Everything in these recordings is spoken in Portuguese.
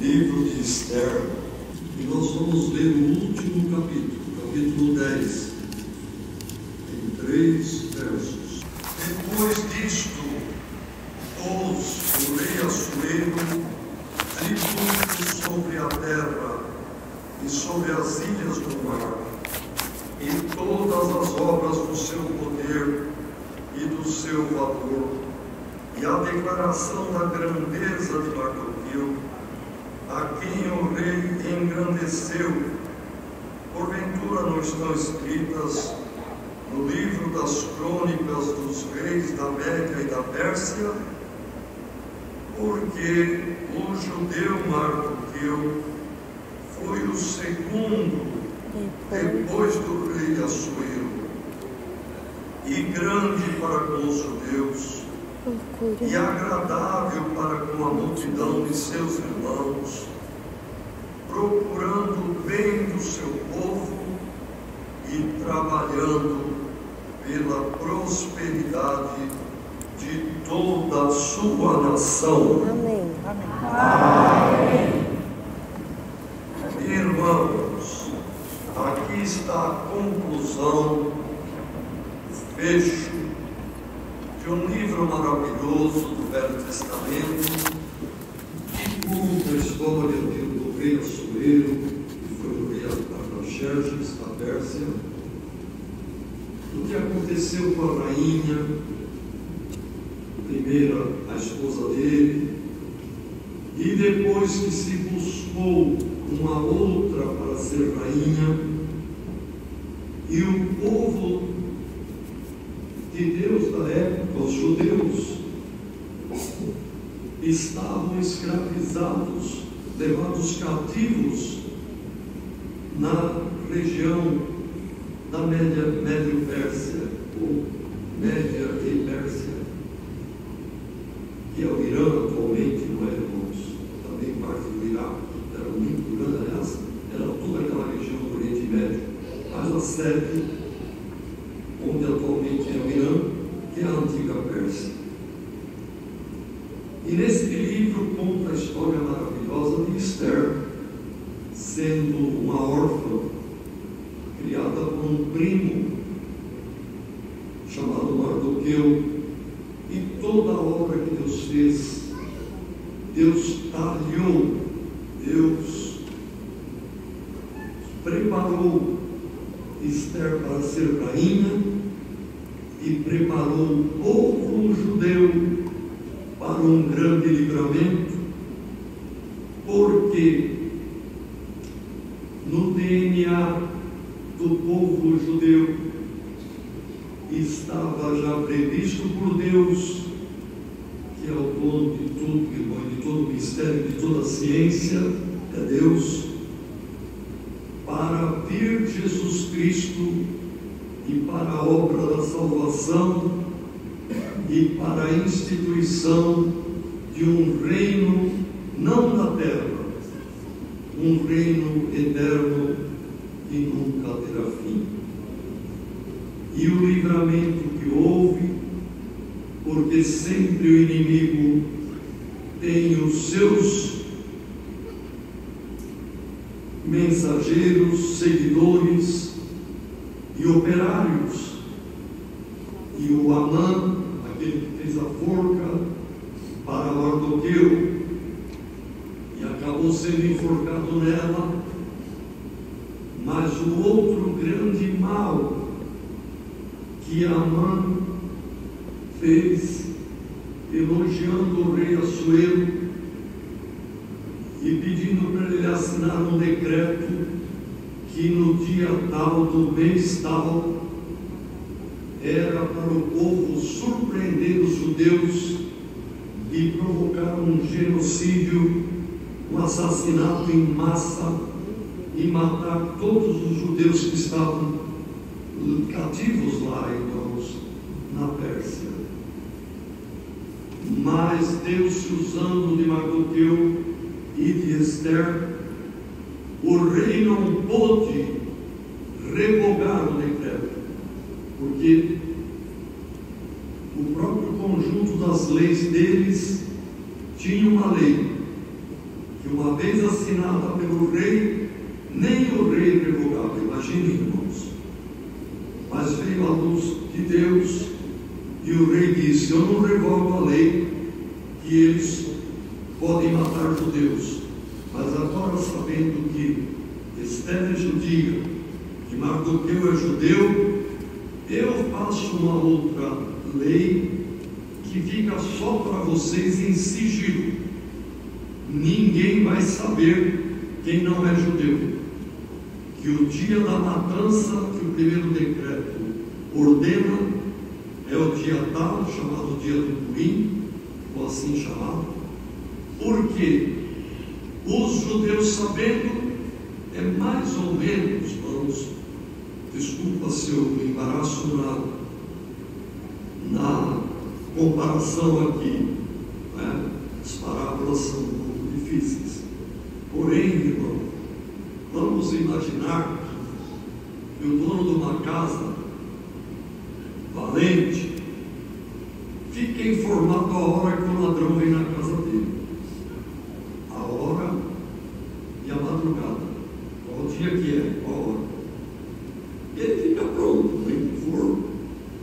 livro de Esther, e nós vamos ler o último capítulo, capítulo 10, em 3 versos. Depois disto, pôs o rei Assuero tributo sobre a terra e sobre as ilhas do mar, e todas as obras do seu poder e do seu valor, e a declaração da grandeza de Mardoqueu, a quem o rei engrandeceu, porventura não estão escritas no livro das crônicas dos reis da Média e da Pérsia? Porque o judeu Mardoqueu foi o segundo depois do rei Assuero, e grande para com os judeus, e agradável para com a multidão de seus irmãos, procurando o bem do seu povo e trabalhando pela prosperidade de toda a sua nação. Amém. Amém. Irmãos, aqui está a conclusão, o fecho de um livro maravilhoso do Velho Testamento, que conta a história do rei Assuero, que foi o rei Artaxerxes da Pérsia, do que aconteceu com a rainha, primeira a esposa dele, e depois que se buscou uma outra para ser rainha, e o povo de Deus da época, os judeus, estavam escravizados, levados cativos na região da Médio Pérsia, ou Média e Pérsia, que é o Irã atualmente, não é, irmãos? Também parte do Iraque, era muito grande, aliás, era toda aquela região do Oriente Médio, mas a sede, onde atualmente é o Irã, que é a antiga Pérsia. E nesse livro conta a história maravilhosa de Esther, sendo uma órfã, criada por um primo chamado Mardoqueu, e toda a obra que Deus fez, Deus talhou, Deus preparou Esther para ser rainha e preparou o povo judeu para um grande livramento, porque no DNA do povo judeu estava já previsto por Deus, que é o dono de tudo, de todo o mistério, de toda a ciência, é Deus, para vir Jesus Cristo e para a obra da salvação e para a instituição de um reino não da terra, um reino eterno que nunca terá fim. E o livramento que houve, porque sempre o inimigo tem os seus mensageiros, seguidores e operários. E o Amã, aquele que fez a forca para Mardoqueu e acabou sendo enforcado nela, mas o outro grande mal que Amã fez, elogiando o rei Assuero e pedindo para ele assinar um decreto que no dia tal, do mês tal, era para o povo surpreender os judeus e provocar um genocídio, um assassinato em massa e matar todos os judeus que estavam cativos lá, irmãos, na Pérsia. Mas Deus, se usando de Mardoqueu e de Esther, o rei não pôde revogar o decreto, porque o próprio conjunto das leis deles tinha uma lei, que uma vez assinada pelo rei, nem o rei revogava. Imaginem, irmãos. Mas veio a luz de Deus e o rei disse: eu não revogo a lei que eles podem matar judeus, mas agora, sabendo que Esther é judia, que Mardoqueu é judeu, eu faço uma outra lei que fica só para vocês em sigilo. Ninguém vai saber quem não é judeu. Que o dia da matança, que o primeiro decreto ordena, é o dia tal, chamado dia do Purim, ou assim chamado, porque os judeus, sabendo, é mais ou menos, vamos, desculpa se eu me embaraço na comparação aqui, né? As parábolas são um pouco difíceis, porém, irmão, vamos imaginar que o dono de uma casa valente fica informado a hora que o ladrão vem na casa dele, a hora e a madrugada, qual dia que é, qual hora. Ele fica pronto, bem for,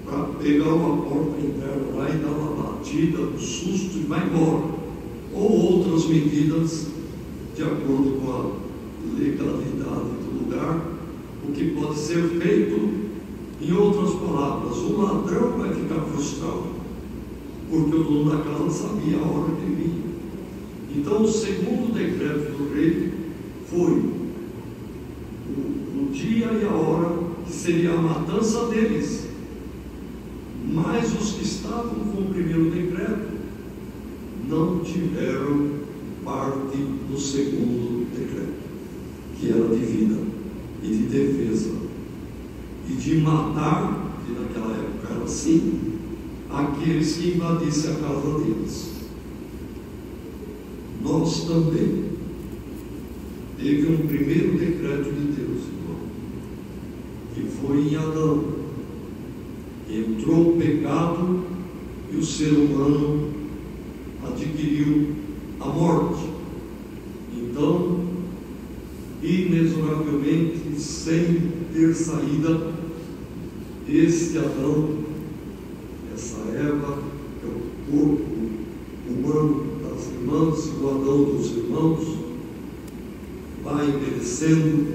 para pegar uma porta interna lá e dar uma batida, um susto e vai embora, ou outras medidas de acordo com a legalidade do lugar, o que pode ser feito. Em outras palavras, o ladrão vai ficar frustrado, porque o dono da casa sabia a hora que ele vinha. Então, o segundo decreto do rei foi o dia e a hora que seria a matança deles, mas os que estavam com o primeiro decreto não tiveram parte do segundo decreto, que era de vida e de defesa e de matar, que naquela época era assim, aqueles que invadissem a casa deles. Nós também teve um primeiro decreto de Deus, irmão, que foi em Adão. Entrou o pecado e o ser humano adquiriu a morte. Então, inexoravelmente, sem ter saída, este Adão, essa Eva, que é o corpo humano das irmãs e o Adão dos irmãos, vai envelhecendo,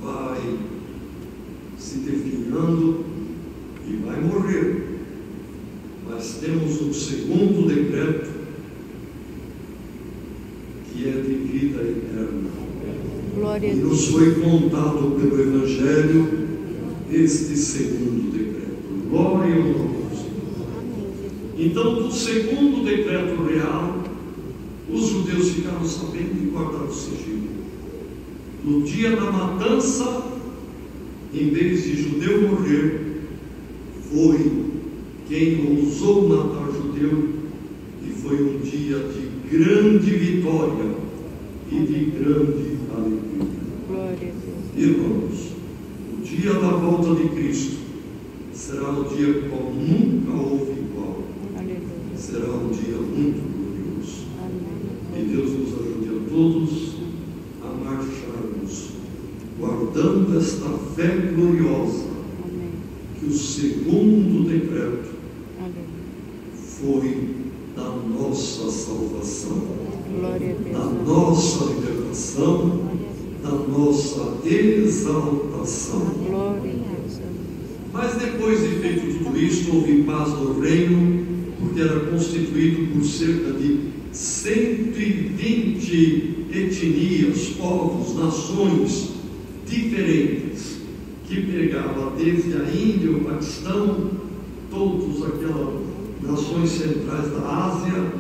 vai se definhando e vai morrer. Mas temos um segundo decreto, que é de vida eterna. Glória e nos foi contado pelo Evangelho este segundo decreto. Glória ao nome do Senhor. Então, do segundo decreto real, os judeus ficaram sabendo e guardaram o sigilo. No dia da matança, em vez de judeu morrer, foi quem ousou matar judeu, e foi um dia de grande vitória e de grande alegria. Glória a Deus. Irmãos, o dia da volta de Cristo será um dia qual nunca houve igual. Aleluia. Será um dia muito glorioso. Amém. E Deus nos ajude a todos a marcharmos, guardando esta fé gloriosa, Amém. que o segundo decreto Aleluia. foi da nossa salvação, Glória a da Deus. nossa libertação, da nossa exaltação. Glória a Deus. Mas depois de feito tudo isto, houve paz no reino, porque era constituído por cerca de 120 etnias, povos, nações diferentes, que pegava desde a Índia, o Paquistão, todas aquelas nações centrais da Ásia,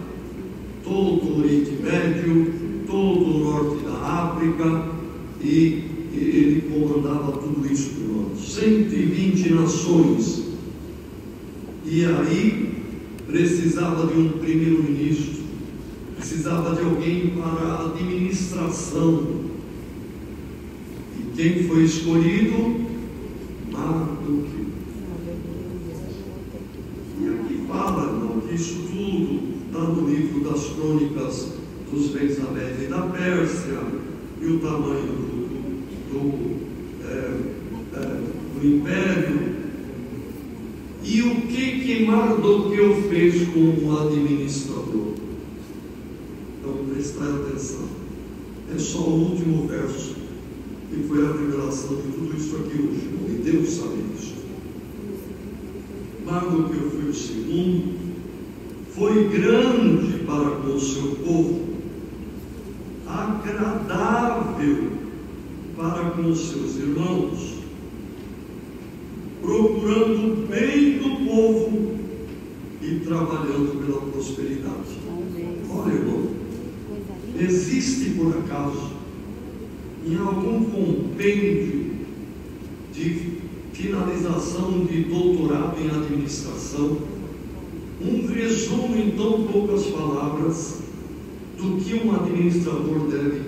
todo o Oriente Médio, todo o norte da África, e ele comandava tudo isso, irmãos. 120 nações. E aí precisava de um primeiro-ministro, precisava de alguém para a administração. E quem foi escolhido? Mardoqueu. E aqui fala, irmão, que isso tudo está no livro das Crônicas dos reis da Média e da Pérsia, e o tamanho do império. E o que Mardoqueu fez como administrador? Então, prestai atenção. É só o último verso que foi a revelação de tudo isso aqui hoje. E Deus sabe disso. Mardoqueu foi o segundo, foi grande para com o seu povo, agradável para com os seus irmãos, procurando o bem do povo e trabalhando pela prosperidade. Olha, irmão, existe por acaso em algum compêndio de finalização de doutorado em administração um resumo em tão poucas palavras do que um administrador deve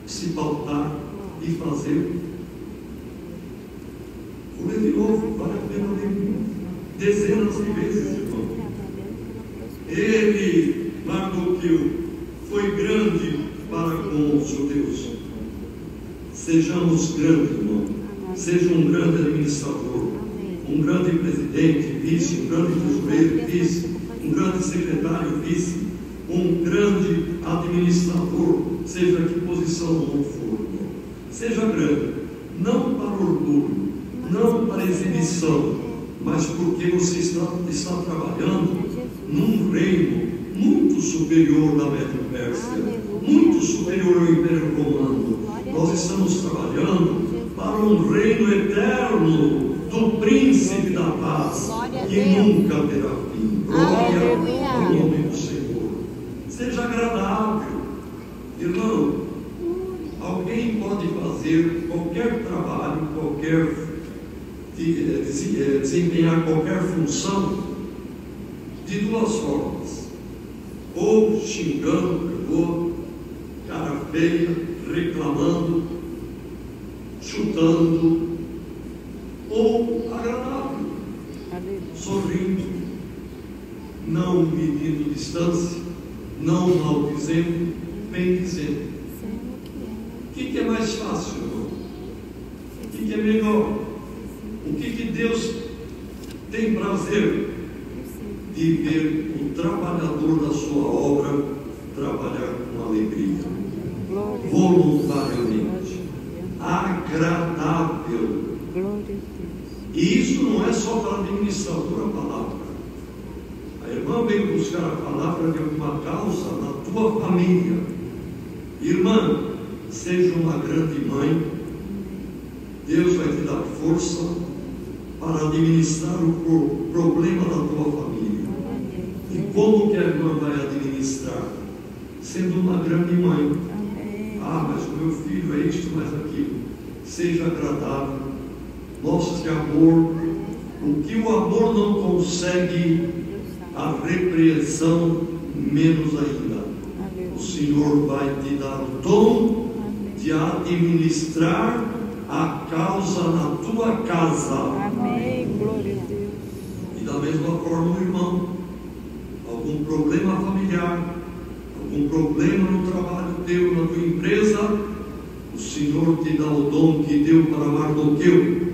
se pautar e fazer? Vou ler de novo, vale a pena ler dezenas de vezes, irmão. Ele, Mardoqueu, foi grande para com os judeus. Sejamos grandes, irmão. Seja um grande administrador, um grande presidente, vice, um grande tesoureiro, vice, um grande secretário, vice, um grande administrador, seja que posição não for, irmão. Seja grande, não para orgulho, não para exibição, mas porque você está trabalhando num reino muito superior da Médio-Pérsia, muito superior ao Império Romano. Nós estamos trabalhando para um reino eterno do Príncipe da Paz, que nunca terá fim. Glória ao nome do Senhor. Seja agradável, irmão. Alguém pode fazer qualquer trabalho, desempenhar qualquer função de duas formas: ou xingando, cara feia, reclamando, chutando, ou agradável, sorrindo, não medindo distância, não maldizendo, bendizendo. O que é mais fácil, irmão? O que é melhor? O que Deus tem prazer? De ver o trabalhador da sua obra trabalhar com alegria, voluntariamente, agradável. E isso não é só para administrador a palavra. A irmã veio buscar a palavra de alguma causa na tua família. Irmã, seja uma grande mãe. Deus vai te dar força para administrar o problema da tua família. E como que a irmã vai administrar? Sendo uma grande mãe. Ah, mas o meu filho é isto, mais aquilo. Seja agradável, mostre amor. O que o amor não consegue, a repreensão menos ainda. O Senhor vai te dar o dom de administrar a causa na tua casa. Amém. Glória a Deus. E da mesma forma, irmão, algum problema familiar, algum problema no trabalho teu, na tua empresa, o Senhor te dá o dom que deu para Mardoqueu.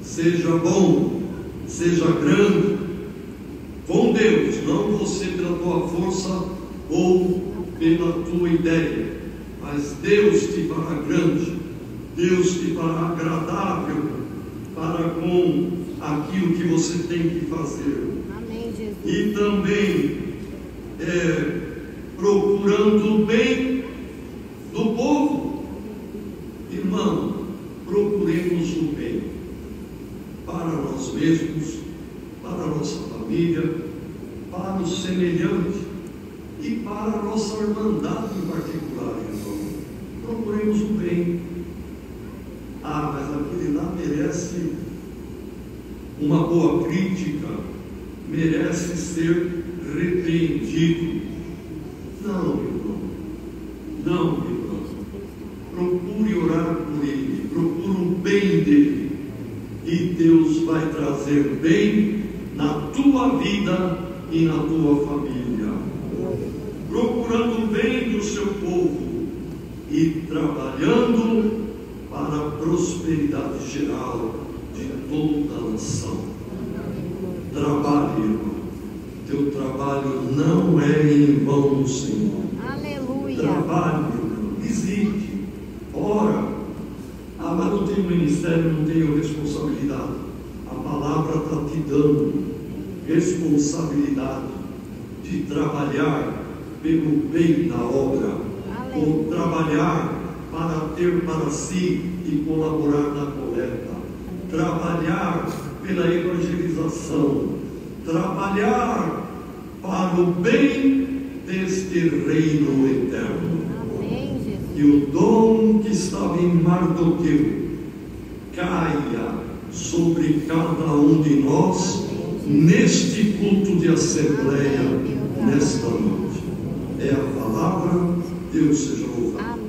Seja bom, seja grande, com Deus, não você pela tua força ou pela tua ideia, mas Deus te fará grande, Deus te fará agradável para com aquilo que você tem que fazer. Amém, Jesus. E também procurando o bem do povo. Irmão, procuremos o bem para nós mesmos, para a nossa família, para o semelhante e para a nossa irmandade em particular, irmão. Procuremos o bem. Ah, mas aquele lá merece uma boa crítica, merece ser repreendido. Não, irmão. Não, irmão. Procure orar por ele, procure o bem dele, e Deus vai trazer bem na tua vida e na tua família. Procurando o bem o seu povo e trabalhando para a prosperidade geral de toda a nação. Trabalhe, irmão. Teu trabalho não é em vão, Senhor. Aleluia. Trabalhe, irmão. Visite, ora. Ah, mas não tenho ministério, não tenho responsabilidade. A palavra está te dando responsabilidade de trabalhar pelo bem da obra, ou trabalhar para ter para si e colaborar na coleta, trabalhar pela evangelização, trabalhar para o bem deste reino eterno. Amém, Jesus. Que o dom que estava em Mardoqueu caia sobre cada um de nós neste culto de assembleia nesta noite. É a palavra. Deus seja louvado.